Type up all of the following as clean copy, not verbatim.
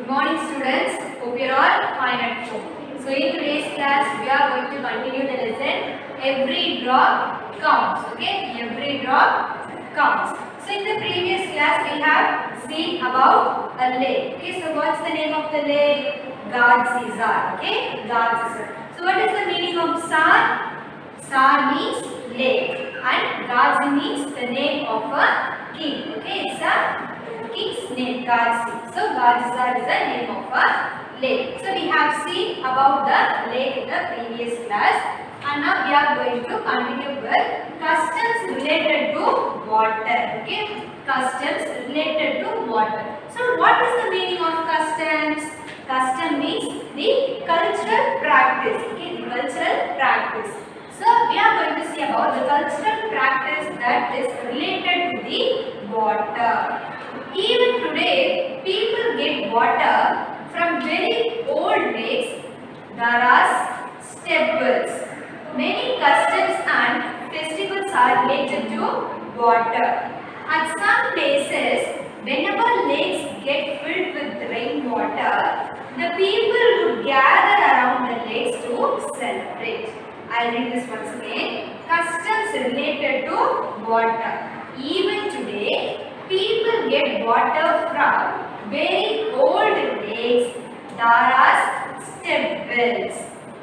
Good morning students, hope you are all fine at home. So in today's class we are going to continue the lesson every drop counts, okay? Every drop counts. So in the previous class we have seen about a lake, okay? So what's the name of the lake? Gadzizar, okay? Gadzizar. So what is the meaning of Sar? Sar means lake and Gadzi means the name of a king, okay? It's a king's name, Gadzi. So Gadzizar is the name of a lake. So we have seen about the lake in the previous class, and now we are going to continue with customs related to water. Okay, customs related to water. So what is the meaning of customs? Custom means the cultural practice. Okay, the cultural practice. So we are going to see about the cultural practice that is related to the water. Even today, people get water from very old lakes, daras, step wells. Many customs and festivals are related to water. At some places, whenever lakes get filled with rainwater, the people would gather around the lakes to celebrate. I'll read this once again. Customs related to water. Even today, people get water from very old lakes, daras, step wells.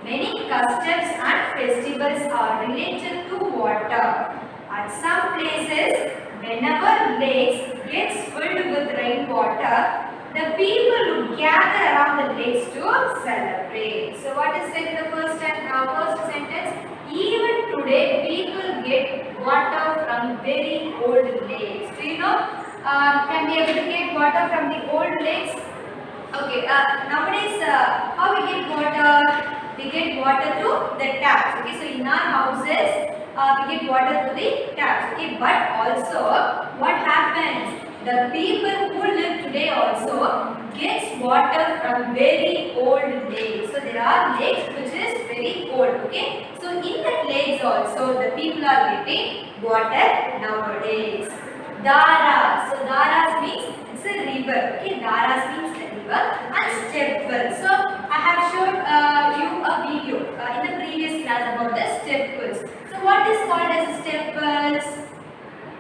Many customs and festivals are related to water. At some places, whenever lakes gets filled with rainwater, the people would gather around the lakes to celebrate. So what is said in the first sentence? Even today, people get water from very old lakes. Do you know? Can we able to get water from the old lakes? Okay. Nowadays, how we get water? We get water through the taps. Okay. So in our houses, we get water through the taps. Okay. But also, what happens? The people who live today also gets water from very old lakes. So there are lakes which is very old. Okay. So in that lakes also the people are getting water nowadays. Daras. So daras means it's a river. Okay. Daras means the river and step wells. So I have shown you a video in the previous class about the step wells. So what is called as step wells?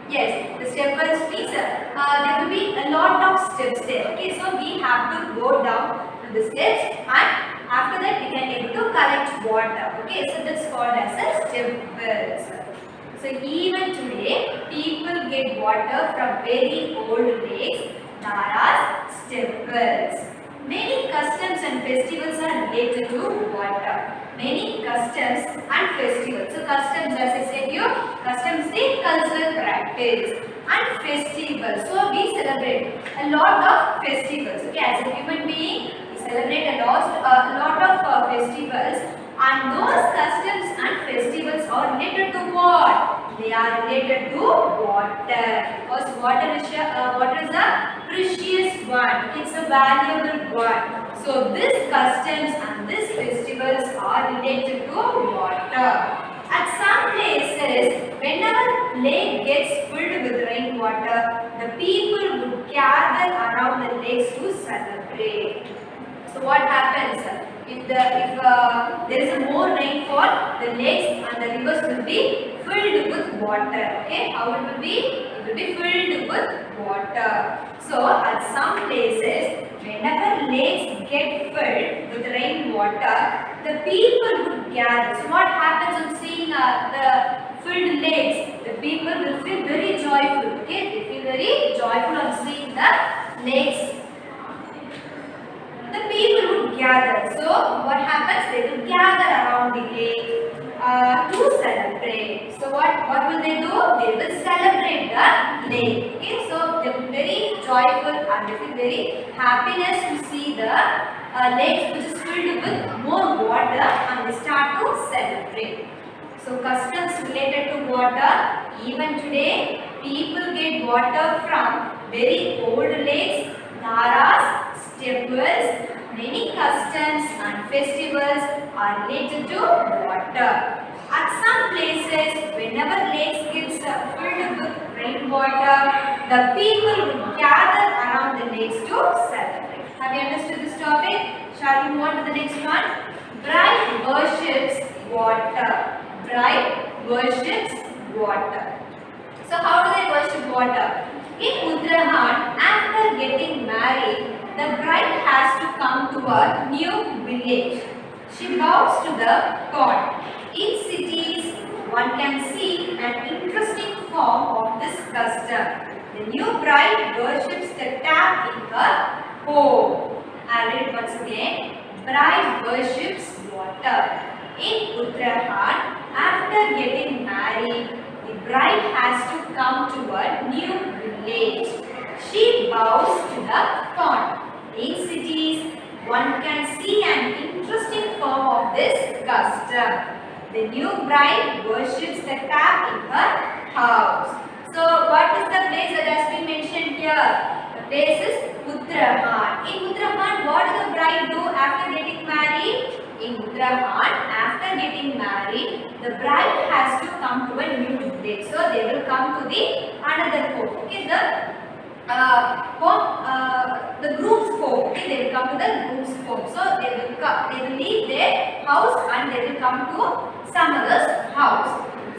Yes, the step wells means there will be a lot of steps there. Okay, so we have to go down to the steps, and after that we can able to collect water. Okay, so that's called as a step wells. So even today, people get water from very old lakes, daras, step wells. Many customs and festivals are related to water. Many customs and festivals. So customs, as I said you, customs the cultural practice, and festivals. So we celebrate a lot of festivals. Okay, as a human being, we celebrate a lot of festivals, and those customs and festivals are related to what? They are related to water. Because water is a precious one. It's a valuable one. So these customs and these festivals are related to water. At some places, whenever lake gets filled with rainwater, the people would gather around the lakes to celebrate. So what happens? If there is a more rainfall, the lakes and the rivers will be filled with water. Okay, how it will be? It will be filled with water. So at some places, whenever lakes get filled with rainwater, the people would gather. So what happens on seeing the filled lakes? The people will feel very joyful. Okay, they feel very joyful on seeing the lakes. The people would gather. So what happens? They will gather around the lake to celebrate. So what will they do? They will celebrate the lake. Okay, so they will be very joyful and they feel very happiness to see the lakes which is filled with more water, and they start to celebrate. So customs related to water. Even today, people get water from very old lakes, daras, step wells. Many customs and festivals are related to water. At some places, whenever lakes gets filled with rainwater, the people will gather around the lakes to celebrate. Have you understood this topic? Shall we move on to the next one? Bride worships water. Bride worships water. So how do they worship water? In Uttarakhand, after getting married, the bride has to come to a new village. She bows to the pond. In cities, one can see an interesting form of this custom. The new bride worships the tap in her home. I'll read it once again. Bride worships water. In Uttarakhand, after getting married, the bride has to come to a new village. She bows to the pond. In cities, one can see an interesting form of this custom. The new bride worships the tap in her house. So, what is the place that has been mentioned here? The place is Uttarakhand. In Uttarakhand, what does the bride do after getting married? In Uttarakhand, after getting married, the bride has to come to a new village. So, they will come to the another home. Okay, the groom's home. Okay, they will come to the groom's home. So, they will leave their house and they will come to some other's house.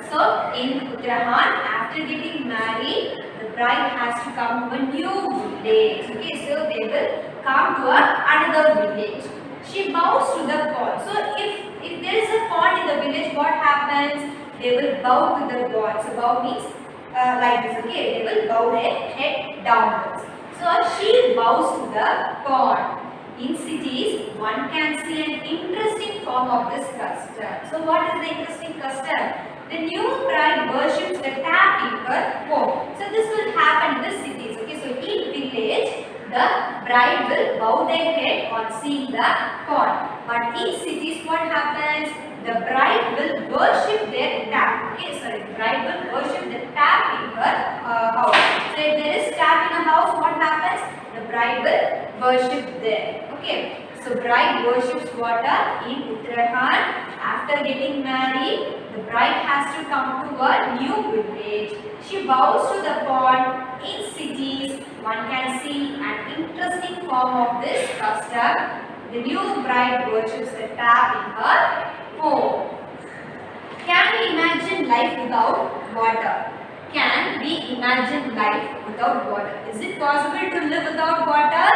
So, in Uttarakhand, after getting married, the bride has to come to a new village. Okay, so they will come to another village. She bows to the pond. So, if there is a pond in the village, what happens? They will bow to the pond. So, bow means like this. Okay, they will bow their head downwards. So, she bows to the pond. In cities, one can see an interesting form of this custom. So, what is the interesting custom? The new bride worships the tap in her home. So, this will happen in the cities. Okay, so in village, the bride will bow their head on seeing the pond. But in cities, what happens? The bride will worship their tap. Okay, sorry, the bride will worship the tap in her house. So, if there is tap in a house, what happens? The bride will worship there. Okay, so bride worships water in Uttarakhand. After getting married, the bride has to come to a new village. She bows to the pond. In cities, one can see an interesting form of this custom. The new bride worships the tap in her home. Can we imagine life without water? Can we imagine life without water? Is it possible to live without water?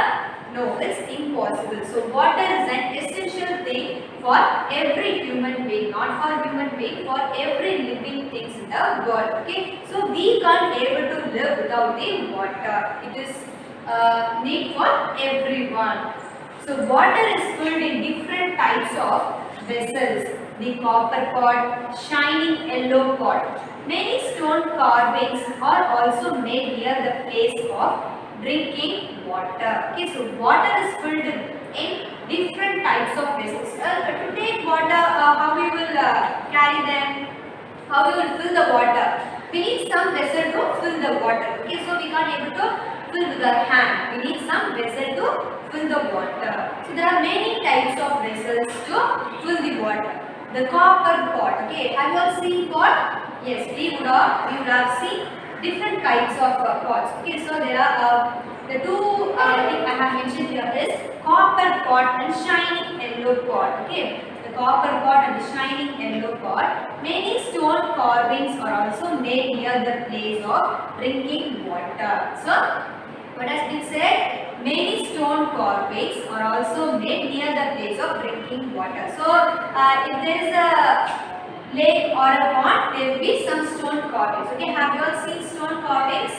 No, it's impossible. So, water is an essential thing for every human being, not for human being, for every living things in the world. Okay, so we can't able to live without the water. It is need for everyone. So, water is filled in different types of vessels. The copper pot, shining yellow pot. Many stone carvings are also made near the place of drinking water. Okay, so water is filled in different types of vessels. To take water, how we will carry them? How we will fill the water? We need some vessel to fill the water. Okay, so we can't able to fill with our hand. We need some vessel to fill the water. So there are many types of vessels to fill the water. The copper pot. Okay, have you all seen pot? Yes, we would have seen different kinds of pots. Okay, so there are the two things I have mentioned here is copper pot and shining yellow pot. Okay, the copper pot and the shining yellow pot. Many stone carvings are also made near the place of drinking water. So, what has been said? Many stone carvings are also made near the place of drinking water. So, if there is a lake or a pond, there will be some stone carvings. Okay, have you all seen stone carvings?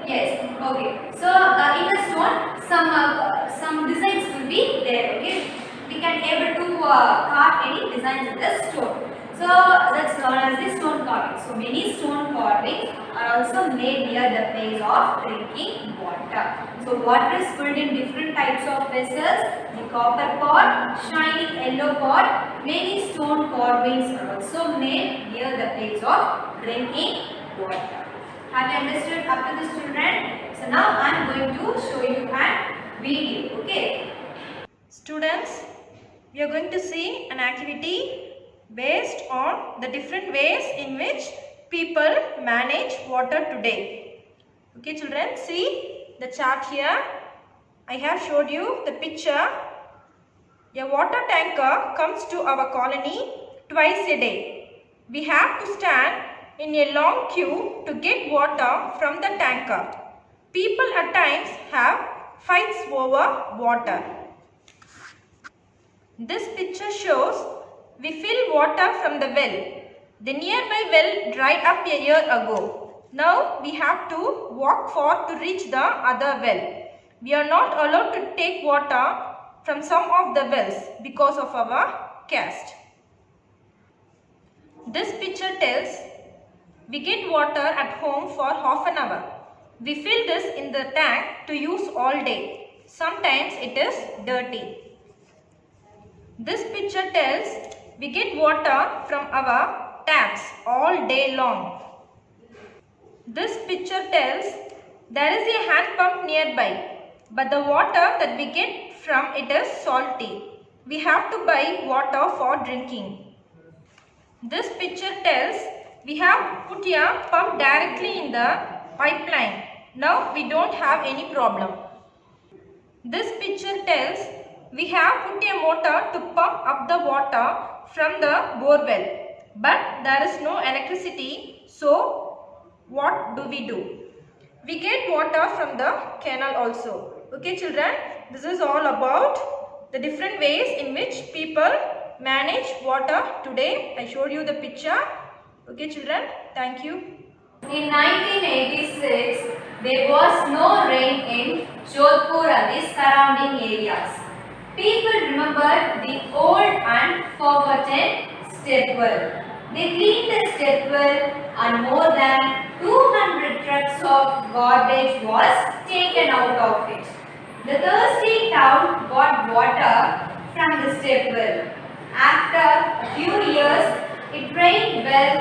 Yes. Okay. So, in the stone, some designs will be there. Okay, we can able to carve any designs in the stone. So, that's known as the stone carving. So, many stone carvings are also made near the place of drinking water. So, water is filled in different types of vessels. The copper pot, shining yellow pot. Many stone carvings are also made near the place of drinking water. Have you understood up to this, children? So, now I am going to show you a video. Okay. Students, we are going to see an activity based on the different ways in which people manage water today. Okay children, see the chart here. I have showed you the picture. A water tanker comes to our colony twice a day. We have to stand in a long queue to get water from the tanker. People at times have fights over water. This picture shows we fill water from the well. The nearby well dried up a year ago. Now we have to walk far to reach the other well. We are not allowed to take water from some of the wells because of our caste. This picture tells we get water at home for half an hour. We fill this in the tank to use all day. Sometimes it is dirty. This picture tells we get water from our taps all day long. This picture tells there is a hand pump nearby, but the water that we get from it is salty. We have to buy water for drinking. This picture tells we have put a pump directly in the pipeline. Now we don't have any problem. This picture tells we have put a motor to pump up the water from the bore well, but there is no electricity, so what do? We get water from the canal also. Okay children, this is all about the different ways in which people manage water today. I showed you the picture. Okay children, thank you. In 1986, there was no rain in Jodhpur and the surrounding areas. People remembered the old and forgotten step well. They cleaned the step well and more than 200 trucks of garbage was taken out of it. The thirsty town got water from the step well. After a few years, it rained well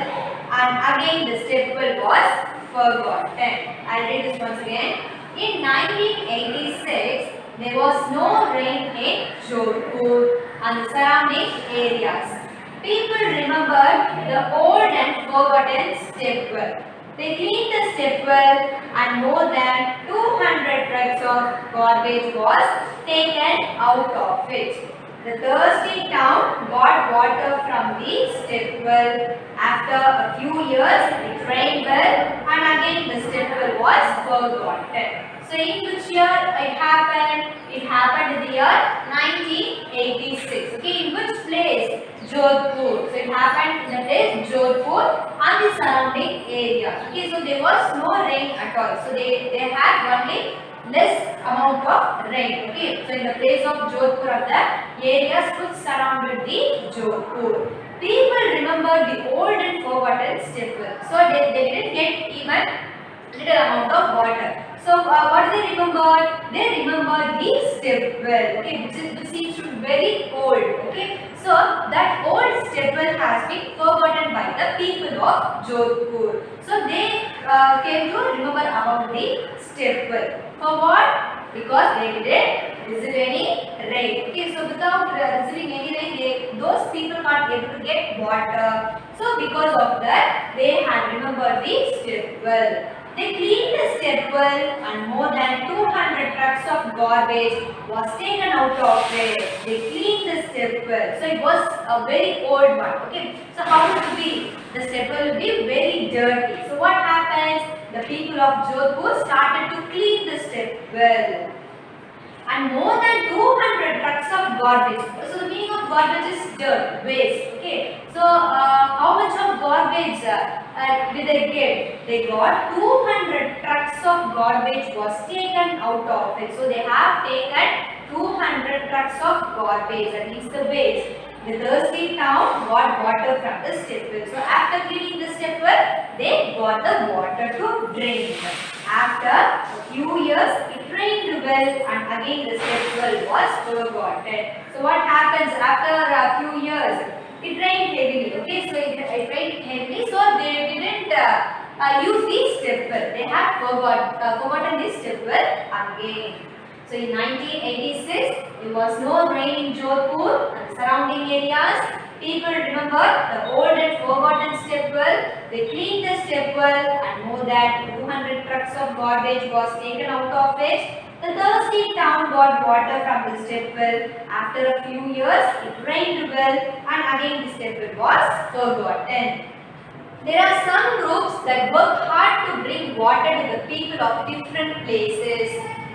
and again the step well was forgotten. I'll read this once again. In 1986, there was no rain in Jodhpur and the surrounding areas. People remembered the old and forgotten step well. They cleaned the step well and more than 200 trucks of garbage was taken out of it. The thirsty town got water from the step well. After a few years, it rained well and again the step well was forgotten. So in which year it happened? It happened in the year 1986. Okay, in which place? Jodhpur. So it happened in the place Jodhpur and the surrounding area. Okay, so there was no rain at all. So they had only less amount of rain. Okay, so in the place of Jodhpur of the areas which surrounded the Jodhpur. People remember the old and forgotten step well. So they didn't get even little amount of water. So what do they remember? They remember the step well, okay, which seems to be very old, okay. So that old step well has been forgotten by the people of Jodhpur. So they came to remember about the step well. For what? Because they didn't receive any rain. Okay, so without receiving any rain, those people can't able to get water. So because of that, they had remembered the step well. They cleaned the step well and more than 200 trucks of garbage was taken out of it. They cleaned the step well. So it was a very old one. Okay. So how it will be? The step well will be very dirty. So what happens? The people of Jodhpur started to clean the step well. And more than 200 trucks of garbage. So the meaning of garbage is dirt, waste. Okay. So how much of garbage did they get? They got 200 trucks of garbage was taken out of it. So they have taken 200 trucks of garbage, that means the waste. The thirsty town got water from the step well. So after cleaning the step well, they got the water to drink. After a few years, it rained well and again the step well was forgotten. So what happens after a few years? It rained heavily. Okay, so it rained heavily, so they didn't use the step well. They had forgotten the step well again. So in 1986, there was no rain in Jodhpur and surrounding areas. People remember the old and forgotten step well. They cleaned the step well and more than 200 trucks of garbage was taken out of it. The thirsty town got water from the step well. After a few years, it rained well and again the step well was forgotten. There are some groups that work hard to bring water to the people of different places.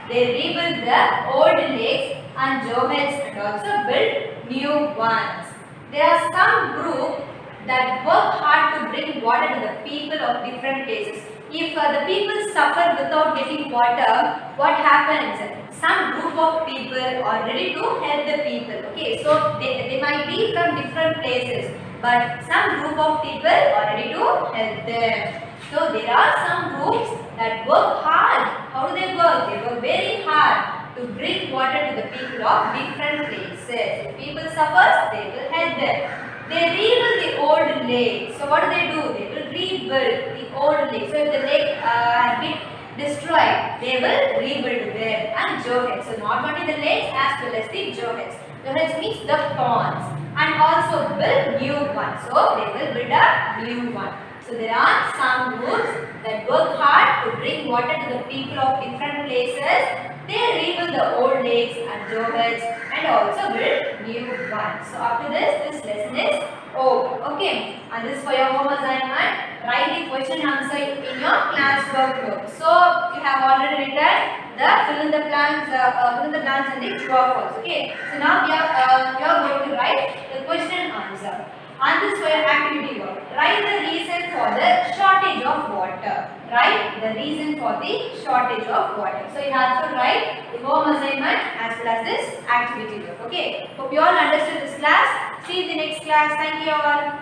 They rebuild the old lakes and joghets and also build new ones. There are some groups that work hard to bring water to the people of different places. If the people suffer without getting water, what happens? Some group of people are ready to help the people. Okay, so they might be from different places, but some group of people are ready to help them. So there are some groups that work hard. How do they work? They work very hard to bring water to the people of different places. If people suffer, they will help them. They rebuild the old lake. So what do? They will rebuild the old lake. So if the lake has been destroyed, they will rebuild them. And joghets. So not only the lakes as well as the joghets. Joghets means the ponds. And also build new ones. So they will build a new one. So there are some groups that work hard to bring water to the people of different places. They rebuild the old lakes and joghets and also build new ones. So after this lesson is over. Okay. And this is for your home assignment. Write the question answer in your class workbook. So you have already written the fill in the blanks and the true or false. Okay. So now you are going to write the question answer. And this for your activity work. Write the reason for the shortage of water. Write the reason for the shortage of water. So you have to write the home assignment as well as this activity work. Okay. Hope you all understood this class. See you in the next class. Thank you all.